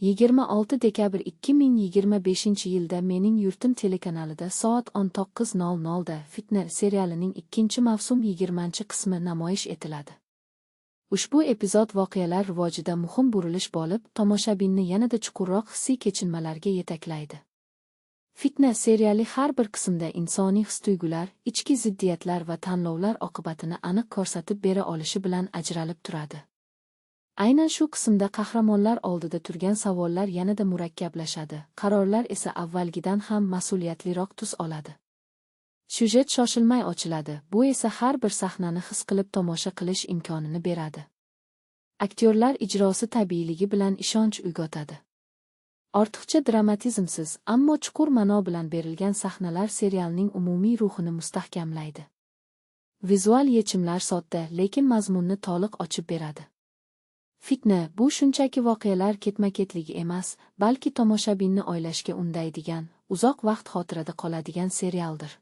26 dekabr 2025-yilda Mening yurtim telekanalida soat 19:00 da Fitna serialining ikkinchi mavsum 20-qismi namoyish etiladi. Ushbu epizod voqealar rivojida muhim burilish bo'lib, tomoshabinni yanada chuqurroq hissiy kechinmalarga yetaklaydi. Fitna seriali har bir qismda insoniy his-tuyg'ular, ichki ziddiyatlar va tanlovlar oqibatini aniq ko'rsatib bera olishi bilan ajralib turadi. Aynan shu qismda qahramonlar oldida turgan savollar yanada murakkablashadi, qarorlar esa avvalgidan ham mas'uliyatliroq tus oladi. Syujet shoshilmay ochiladi, bu esa har bir sahnani his qilib tomosha qilish imkonini beradi. Aktyorlar ijrosi tabiiyligi bilan ishonch uyg'otadi. Ortiqcha dramatizmsiz, ammo chuqur ma'no bilan berilgan sahnalar serialning umumiy ruhini mustahkamlaydi. Vizual yechimlar sodda, lekin mazmunni to'liq ochib beradi. Fitna bu shunchaki voqealar ketma-ketligi emas, balki tomoshabinni o'ylashga undaydigan, uzoq vaqt xotirada qoladigan serialdir.